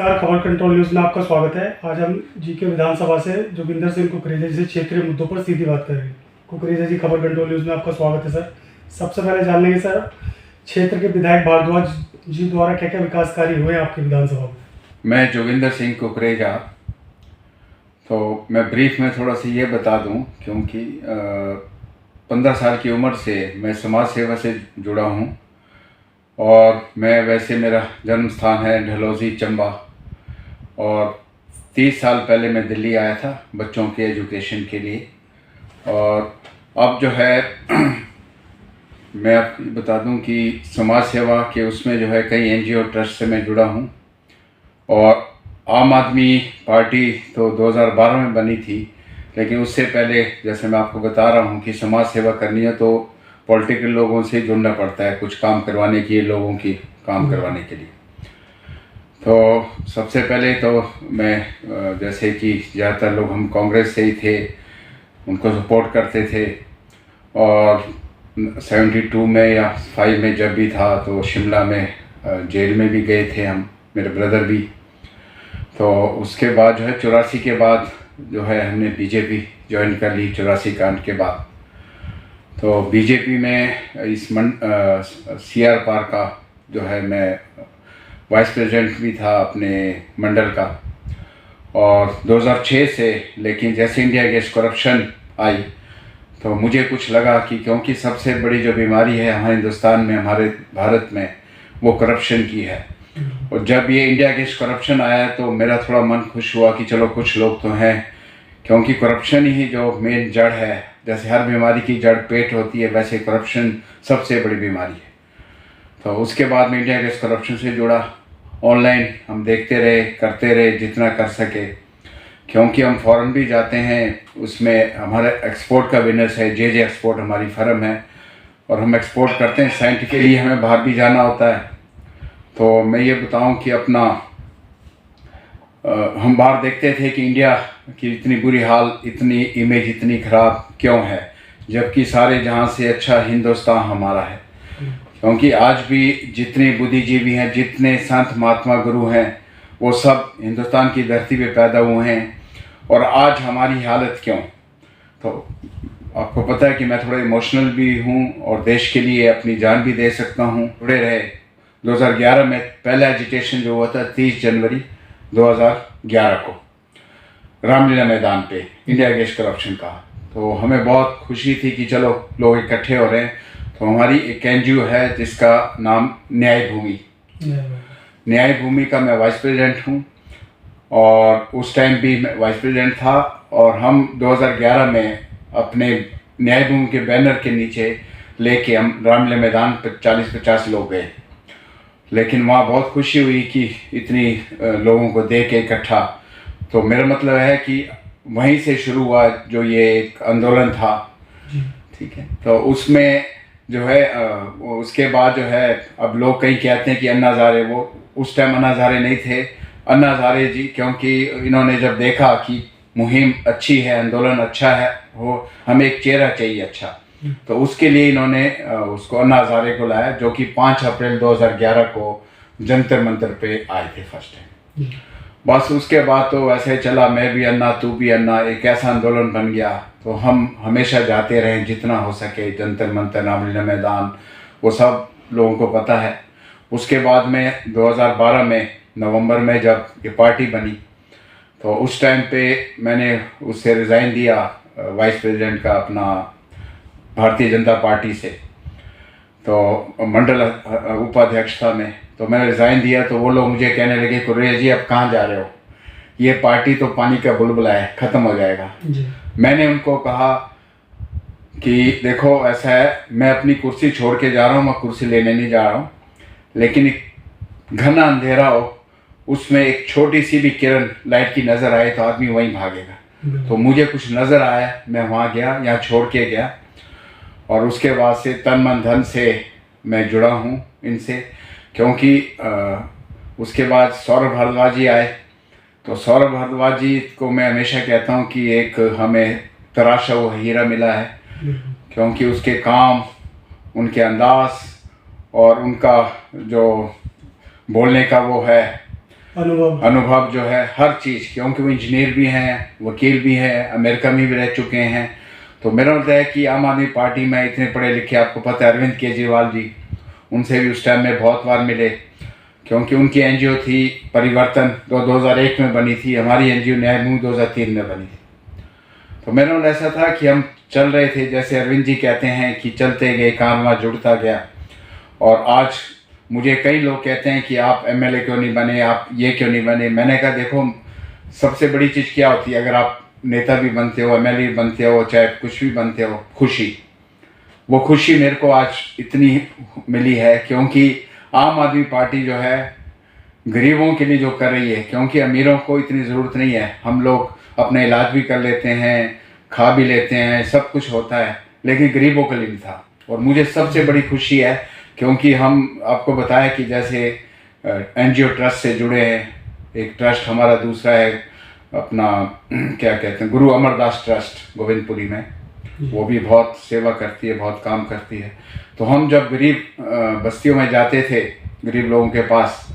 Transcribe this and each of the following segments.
नमस्कार, खबर control news में आपका स्वागत है। आज हम जीके विधानसभा से जोगिंदर सिंह कुकरेजा जी से क्षेत्रीय मुद्दों पर सीधी बात करेंगे। कुकरेजा जी, खबर कंट्रोल न्यूज़ में आपका स्वागत है सर। सबसे पहले जान लेंगे सर, क्षेत्र के विधायक भारद्वाज जी द्वारा क्या क्या विकास कार्य हुए आपकी विधानसभा में? मैं जोगिंदर सिंह कुकरेजा। तो मैं ब्रीफ में थोड़ा सा ये बता दूं, क्योंकि 15 साल की उम्र से मैं समाज सेवा से जुड़ा हूं और मैं वैसे मेरा जन्म स्थान है ढलौजी चंबा, और 30 साल पहले मैं दिल्ली आया था बच्चों के एजुकेशन के लिए। और अब जो है मैं आपको बता दूं कि समाज सेवा के उसमें जो है कई एनजीओ ट्रस्ट से मैं जुड़ा हूं। और आम आदमी पार्टी तो 2012 में बनी थी, लेकिन उससे पहले जैसे मैं आपको बता रहा हूं कि समाज सेवा करनी है तो पॉलिटिकल लोगों से जुड़ना पड़ता है, कुछ काम करवाने के लिए, लोगों की काम करवाने के लिए। तो सबसे पहले तो मैं जैसे कि ज़्यादातर लोग हम कांग्रेस से ही थे, उनको सपोर्ट करते थे। और 72 में या 5 में जब भी था तो शिमला में जेल में भी गए थे हम, मेरे ब्रदर भी। तो उसके बाद जो है 84 के बाद जो है हमने बीजेपी ज्वाइन कर ली, 84 कांड के बाद। तो बीजेपी में इस CR पार का जो है मैं वाइस प्रेसिडेंट भी था अपने मंडल का। और 2006 से, लेकिन जैसे इंडिया अगेंस्ट करप्शन आई तो मुझे कुछ लगा कि क्योंकि सबसे बड़ी जो बीमारी है हमारे हिंदुस्तान में, हमारे भारत में, वो करप्शन की है। और जब ये इंडिया अगेंस्ट करप्शन आया तो मेरा थोड़ा मन खुश हुआ कि चलो कुछ लोग तो हैं, क्योंकि करप्शन ही जो मेन जड़ है। जैसे हर बीमारी की जड़ पेट होती है, वैसे करप्शन सबसे बड़ी बीमारी है। तो उसके बाद में इंडिया अगेंस्ट करप्शन से जुड़ा। ऑनलाइन हम देखते रहे, करते रहे जितना कर सके, क्योंकि हम फॉरेन भी जाते हैं। उसमें हमारा एक्सपोर्ट का बिजनेस है, जे एक्सपोर्ट हमारी फर्म है, और हम एक्सपोर्ट करते हैं। साइंटिफिकली हमें बाहर भी जाना होता है। तो मैं ये बताऊं कि अपना हम बाहर देखते थे कि इंडिया की इतनी बुरी हाल, इतनी इमेज इतनी ख़राब क्यों है, जबकि सारे जहां से अच्छा हिंदुस्तान हमारा है। क्योंकि आज भी जितने बुद्धिजीवी हैं, जितने संत महात्मा गुरु हैं, वो सब हिंदुस्तान की धरती पे पैदा हुए हैं। और आज हमारी हालत क्यों? तो आपको पता है कि मैं थोड़ा इमोशनल भी हूँ और देश के लिए अपनी जान भी दे सकता हूँ। जुड़े रहे। 2011 में पहला एजिटेशन जो हुआ था 30 जनवरी 2011 को रामलीला मैदान पे इंडिया अगेंस्ट करप्शन का, तो हमें बहुत खुशी थी कि चलो लोग इकट्ठे हो रहे हैं। तो हमारी एक एनजीओ है जिसका नाम न्याय भूमि का मैं वाइस प्रेसिडेंट हूँ, और उस टाइम भी मैं वाइस प्रेसिडेंट था। और हम 2011 में अपने न्याय भूमि के बैनर के नीचे लेके हम रामलीला मैदान पर 40-50 लोग गए। लेकिन वहाँ बहुत खुशी हुई कि इतनी लोगों को देख के इकट्ठा। तो मेरा मतलब है कि वहीं से शुरू हुआ जो ये एक आंदोलन था, ठीक है। तो उसमें जो है उसके बाद जो है अब लोग कई कहते हैं कि अन्ना हज़ारे, वो उस टाइम अन्ना हज़ारे नहीं थे, अन्ना हज़ारे जी, क्योंकि इन्होंने जब देखा कि मुहिम अच्छी है, आंदोलन अच्छा है, वो हमें एक चेहरा चाहिए अच्छा, तो उसके लिए इन्होंने उसको अन्ना हज़ारे को लाया, जो कि 5 अप्रैल 2011 को जंतर मंतर पे आए थे फर्स्ट टाइम। बस उसके बाद तो वैसे चला, मैं भी अन्ना तू भी अन्ना, एक ऐसा आंदोलन बन गया। तो हम हमेशा जाते रहे जितना हो सके, जंतर मंतर, रामलीला मैदान, वो सब लोगों को पता है। उसके बाद में 2012 में नवंबर में जब ये पार्टी बनी, तो उस टाइम पे मैंने उससे रिज़ाइन दिया, वाइस प्रेसिडेंट का अपना भारतीय जनता पार्टी से। तो मंडल उपाध्यक्षता में तो मैंने रिज़ाइन दिया। तो वो लोग मुझे कहने लगे, कुकरेजा जी अब कहाँ जा रहे हो, ये पार्टी तो पानी का बुलबुला है, ख़त्म हो जाएगा। मैंने उनको कहा कि देखो ऐसा है, मैं अपनी कुर्सी छोड़ के जा रहा हूँ, मैं कुर्सी लेने नहीं जा रहा हूँ, लेकिन एक घना अंधेरा हो, उसमें एक छोटी सी भी किरण लाइट की नज़र आए तो आदमी वहीं भागेगा। तो मुझे कुछ नज़र आया, मैं वहाँ गया, यहाँ छोड़ के गया, और उसके बाद से तन मन धन से मैं जुड़ा हूँ इनसे। क्योंकि उसके बाद सौरभ भारद्वाज जी आए। तो सौरभ भारद्वाज जी को मैं हमेशा कहता हूँ कि एक हमें तराशा हुआ हीरा मिला है, क्योंकि उसके काम, उनके अंदाज और उनका जो बोलने का वो है, अनुभव जो है हर चीज़, क्योंकि वो इंजीनियर भी हैं, वकील भी हैं, अमेरिका में भी रह चुके हैं। तो मेरा मतलब है कि आम आदमी पार्टी में इतने पढ़े लिखे, आपको पता है अरविंद केजरीवाल जी, उनसे भी उस टाइम में बहुत बार मिले, क्योंकि उनकी एनजीओ थी परिवर्तन 2001 में बनी थी, हमारी एनजीओ न्यायभूमि 2003 में बनी थी। तो मेरा मतलब ऐसा था कि हम चल रहे थे, जैसे अरविंद जी कहते हैं कि चलते गए, कारवां जुड़ता गया। और आज मुझे कई लोग कहते हैं कि आप एमएलए क्यों नहीं बने, आप ये क्यों नहीं बने। मैंने कहा देखो, सबसे बड़ी चीज़ क्या होती है, अगर आप नेता भी बनते हो, एमएलए भी बनते हो, चाहे कुछ भी बनते हो, खुशी। वो खुशी मेरे को आज इतनी मिली है क्योंकि आम आदमी पार्टी जो है गरीबों के लिए जो कर रही है, क्योंकि अमीरों को इतनी ज़रूरत नहीं है, हम लोग अपने इलाज भी कर लेते हैं, खा भी लेते हैं, सब कुछ होता है, लेकिन गरीबों के लिए नहीं था। और मुझे सबसे बड़ी खुशी है क्योंकि हम आपको बताया कि जैसे एनजीओ ट्रस्ट से जुड़े हैं, एक ट्रस्ट हमारा दूसरा है अपना क्या कहते हैं, गुरु अमरदास ट्रस्ट गोविंदपुरी में, वो भी बहुत सेवा करती है, बहुत काम करती है। तो हम जब गरीब बस्तियों में जाते थे, गरीब लोगों के पास,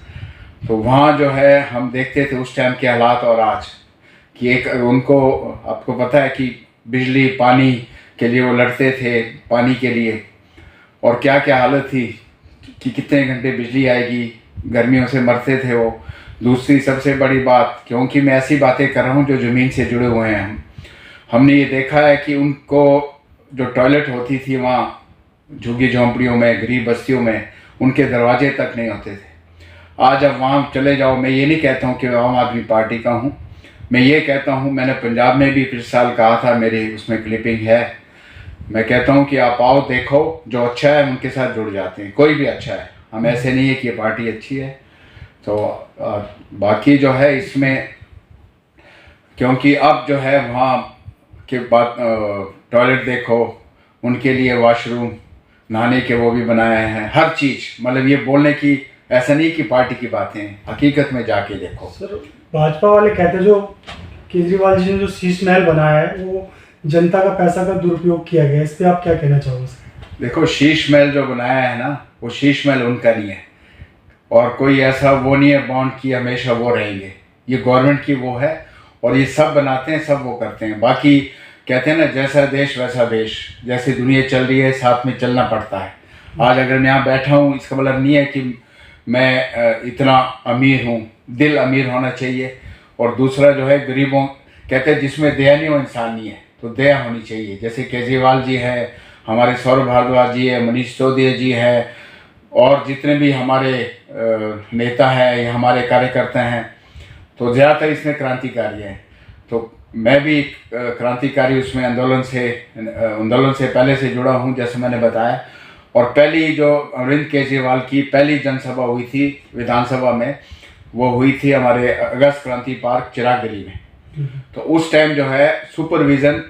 तो वहाँ जो है हम देखते थे उस टाइम के हालात और आज कि एक उनको, आपको पता है कि बिजली पानी के लिए वो लड़ते थे, पानी के लिए, और क्या क्या हालत थी कि कितने घंटे बिजली आएगी, गर्मियों से मरते थे वो। दूसरी सबसे बड़ी बात, क्योंकि मैं ऐसी बातें कर रहा हूँ जो ज़मीन से जुड़े हुए हैं, हमने ये देखा है कि उनको जो टॉयलेट होती थी वहाँ झुग्गी झोंपड़ियों में, गरीब बस्तियों में, उनके दरवाजे तक नहीं होते थे। आज अब वहाँ चले जाओ, मैं ये नहीं कहता हूँ कि आम आदमी पार्टी का हूँ, मैं ये कहता हूँ, मैंने पंजाब में भी पिछले साल कहा था, मेरी उसमें क्लिपिंग है, मैं कहता हूँ कि आप आओ, देखो, जो अच्छा है उनके साथ जुड़ जाते हैं, कोई भी अच्छा है, हम ऐसे नहीं है कि ये पार्टी अच्छी है। तो बाकी जो है इसमें, क्योंकि अब जो है वहाँ के बाद टॉयलेट देखो, उनके लिए वॉशरूम, नहाने के वो भी बनाए हैं, हर चीज़, मतलब ये बोलने की ऐसा नहीं कि पार्टी की बातें हैं, हकीकत में जाके देखो। सर, भाजपा वाले कहते हैं जो केजरीवाल जी ने जो शीश महल बनाया है वो जनता का पैसा का दुरुपयोग किया गया है, इस पर आप क्या कहना चाहोगे सर? देखो, शीश महल जो बनाया है ना, वो शीश महल उनका नहीं है, और कोई ऐसा वो नहीं है बॉन्ड की हमेशा वो रहेंगे, ये गवर्नमेंट की वो है, और ये सब बनाते हैं, सब वो करते हैं। बाकी कहते हैं ना, जैसा देश वैसा देश, जैसी दुनिया चल रही है साथ में चलना पड़ता है। आज अगर मैं यहाँ बैठा हूँ, इसका मतलब नहीं है कि मैं इतना अमीर हूँ, दिल अमीर होना चाहिए। और दूसरा जो है, गरीबों, कहते हैं जिसमें दया नहीं वो इंसान नहीं है, तो दया होनी चाहिए। जैसे केजरीवाल जी है, हमारे सौरभ भारद्वाज जी है, मनीष सिसोदिया जी है, और जितने भी हमारे नेता हैं या हमारे कार्यकर्ता हैं, तो ज़्यादातर इसमें क्रांतिकारी हैं। तो मैं भी क्रांतिकारी उसमें आंदोलन से पहले से जुड़ा हूँ, जैसे मैंने बताया। और पहली जो अरविंद केजरीवाल की पहली जनसभा हुई थी विधानसभा में, वो हुई थी हमारे अगस्त क्रांति पार्क चिरागगली में। तो उस टाइम जो है सुपरविज़न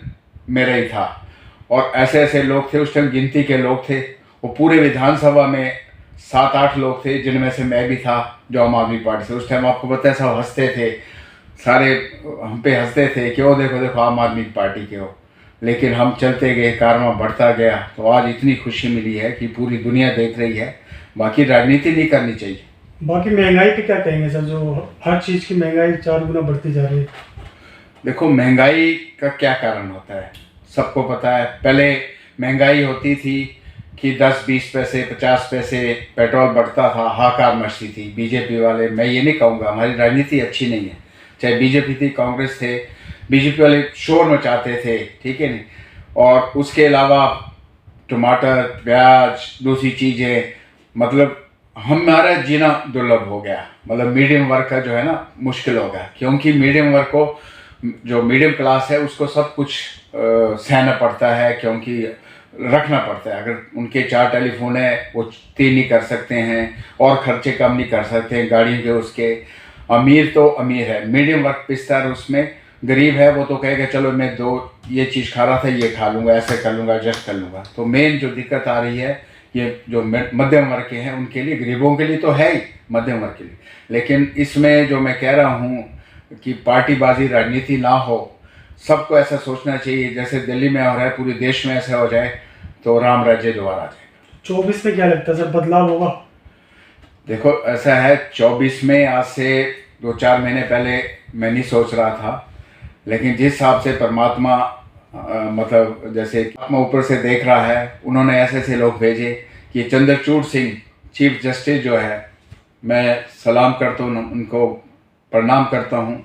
मेरा ही था, और ऐसे ऐसे लोग थे उस टाइम, गिनती के लोग थे, वो पूरे विधानसभा में 7-8 लोग थे, जिनमें से मैं भी था, जो आम आदमी पार्टी से। उस टाइम आपको पता है सब हंसते थे, सारे हम पे हंसते थे कि वो देखो देखो आम आदमी पार्टी के हो, लेकिन हम चलते गए, कारवां बढ़ता गया, तो आज इतनी खुशी मिली है कि पूरी दुनिया देख रही है। बाकी राजनीति नहीं करनी चाहिए। बाकी महंगाई पे क्या कहेंगे सर, जो हर चीज़ की महंगाई 4 गुना बढ़ती जा रही है? देखो, महंगाई का क्या कारण होता है, सबको पता है। पहले महंगाई होती थी कि 10-20 पैसे 50 पैसे पेट्रोल बढ़ता था, हाहाकार मचती थी। बीजेपी वाले, मैं ये नहीं कहूँगा हमारी राजनीति अच्छी नहीं है, चाहे बीजेपी थी, कांग्रेस थे, बीजेपी वाले शोर मचाते थे, ठीक है नहीं। और उसके अलावा टमाटर, प्याज, दूसरी चीज़ें, मतलब हमारा जीना दुर्लभ हो गया, मतलब मीडियम वर्ग का जो है ना मुश्किल हो गया, क्योंकि मीडियम वर्ग को, जो मीडियम क्लास है, उसको सब कुछ सहना पड़ता है, क्योंकि रखना पड़ता है। अगर उनके 4 टेलीफोन है, वो 3 नहीं कर सकते हैं, और खर्चे कम नहीं कर सकते हैं गाड़ियों के उसके। अमीर तो अमीर है, मीडियम वर्ग पिसता है उसमें। गरीब है वो तो कहेगा चलो मैं 2 ये चीज़ खा रहा था, ये खा लूँगा, ऐसे कर लूँगा, एडजस्ट कर लूँगा। तो मेन जो दिक्कत आ रही है, ये जो मध्यम वर्ग के हैं उनके लिए, गरीबों के लिए तो है ही, मध्यम वर्ग के लिए। लेकिन इसमें जो मैं कह रहा हूँ कि पार्टीबाजी, राजनीति ना हो, सबको ऐसा सोचना चाहिए जैसे दिल्ली में हो रहा है, पूरे देश में ऐसा हो जाए तो राम राज्य दोबारा आ जाए। 24 में क्या लगता है सर, बदलाव होगा? देखो, ऐसा है, 24 में आज से 2-4 महीने पहले मैं नहीं सोच रहा था, लेकिन जिस हिसाब से परमात्मा मतलब जैसे आत्मा ऊपर से देख रहा है, उन्होंने ऐसे ऐसे लोग भेजे कि चंद्रचूड़ सिंह चीफ जस्टिस जो है, मैं सलाम करता हूँ, उनको प्रणाम करता हूँ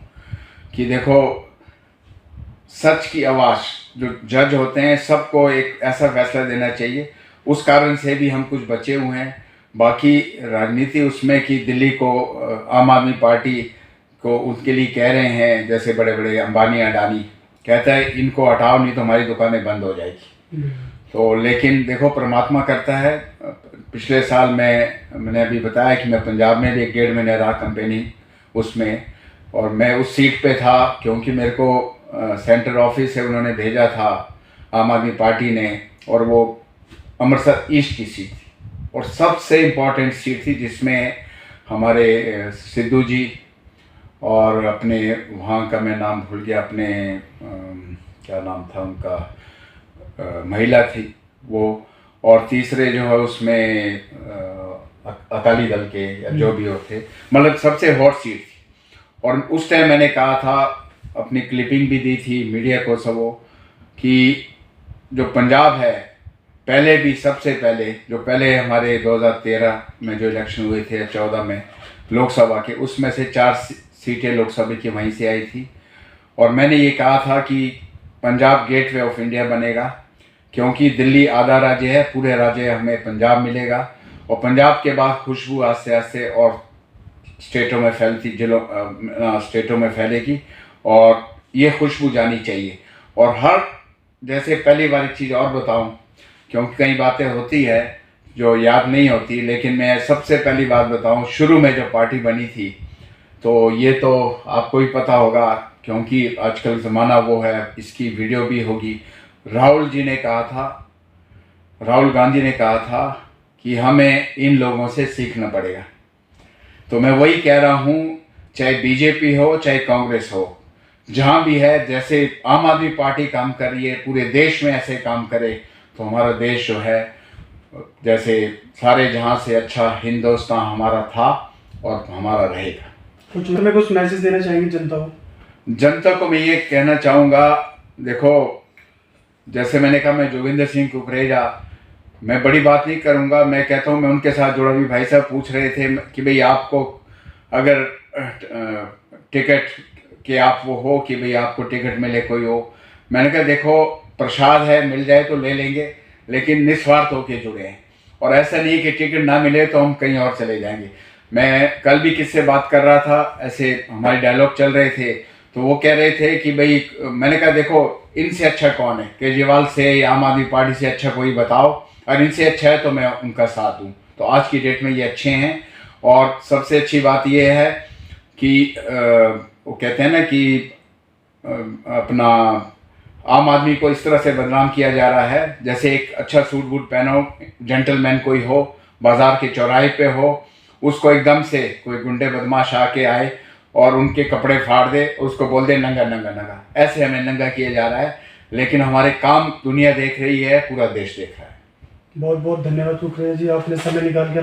कि देखो सच की आवाज़ जो जज होते हैं सबको एक ऐसा फैसला देना चाहिए। उस कारण से भी हम कुछ बचे हुए हैं। बाकी राजनीति उसमें कि दिल्ली को आम आदमी पार्टी को उनके लिए कह रहे हैं, जैसे बड़े बड़े अंबानी अडानी कहता है इनको हटाओ नहीं तो हमारी दुकानें बंद हो जाएगी। तो लेकिन देखो परमात्मा करता है। पिछले साल मैंने अभी बताया कि मैं पंजाब में भी 1-1.5 महीने रहा कंपेनी उसमें, और मैं उस सीट पे था क्योंकि मेरे को सेंटर ऑफिस से उन्होंने भेजा था आम आदमी पार्टी ने, और वो अमृतसर ईस्ट की सीट थी और सबसे इम्पोर्टेंट सीट थी जिसमें हमारे सिद्धू जी और अपने वहाँ का मैं नाम भूल गया, अपने क्या नाम था उनका, महिला थी वो, और तीसरे जो है उसमें अकाली दल के या जो भी होते, मतलब सबसे हॉट सीट थी। और उस टाइम मैंने कहा था, अपनी क्लिपिंग भी दी थी मीडिया को सबो, कि जो पंजाब है पहले भी सबसे पहले जो पहले हमारे 2013 में जो इलेक्शन हुए थे, 14 में लोकसभा के, उसमें से 4 सीटें लोकसभा की वहीं से आई थी। और मैंने ये कहा था कि पंजाब गेटवे ऑफ इंडिया बनेगा, क्योंकि दिल्ली आधा राज्य है, पूरे राज्य हमें पंजाब मिलेगा, और पंजाब के बाद खुशबू आस्ते आस्ते और स्टेटों में फैलती, जिलों स्टेटों में फैलेगी, और ये खुशबू जानी चाहिए। और हर जैसे पहली बार एक चीज़ और बताऊं, क्योंकि कई बातें होती है जो याद नहीं होती, लेकिन मैं सबसे पहली बात बताऊं, शुरू में जो पार्टी बनी थी, तो ये तो आपको ही पता होगा क्योंकि आजकल ज़माना वो है, इसकी वीडियो भी होगी। राहुल गांधी ने कहा था कि हमें इन लोगों से सीखना पड़ेगा। तो मैं वही कह रहा हूँ, चाहे बीजेपी हो चाहे कांग्रेस हो, जहाँ भी है, जैसे आम आदमी पार्टी काम कर रही है, पूरे देश में ऐसे काम करे तो हमारा देश जो है, जैसे सारे जहाँ से अच्छा हिंदुस्तान हमारा था और हमारा रहेगा। कुछ मैसेज देना चाहेंगे जनता को मैं ये कहना चाहूँगा, देखो जैसे मैंने कहा, मैं जोगिंदर सिंह कुकरेजा, मैं बड़ी बात नहीं करूँगा, मैं कहता हूँ, मैं उनके साथ जुड़ा भी, भाई साहब पूछ रहे थे कि भाई आपको अगर टिकट के आप वो हो कि भाई आपको टिकट मिले कोई हो, मैंने कहा देखो प्रसाद है, मिल जाए तो ले लेंगे, लेकिन निस्वार्थ होके जुड़े हैं, और ऐसा नहीं कि टिकट ना मिले तो हम कहीं और चले जाएंगे। मैं कल भी किससे बात कर रहा था, ऐसे हमारे डायलॉग चल रहे थे, तो वो कह रहे थे कि भाई, मैंने कहा देखो इनसे अच्छा कौन है, केजरीवाल से या आम आदमी पार्टी से अच्छा कोई बताओ, और इनसे अच्छा है तो मैं उनका साथ दूँ। तो आज की डेट में ये अच्छे हैं। और सबसे अच्छी बात ये है कि वो कहते हैं ना कि अपना आम आदमी को इस तरह से बदनाम किया जा रहा है, जैसे एक अच्छा सूट बूट पहनो, जेंटलमैन कोई हो, बाजार के चौराहे पे हो, उसको एकदम से कोई गुंडे बदमाश आके आए और उनके कपड़े फाड़ दे, उसको बोल दे नंगा नंगा नंगा, ऐसे हमें नंगा किया जा रहा है। लेकिन हमारे काम दुनिया देख रही है, पूरा देश देख रहा है। बहुत बहुत धन्यवाद कुकरेजा जी, आपने समय निकाल के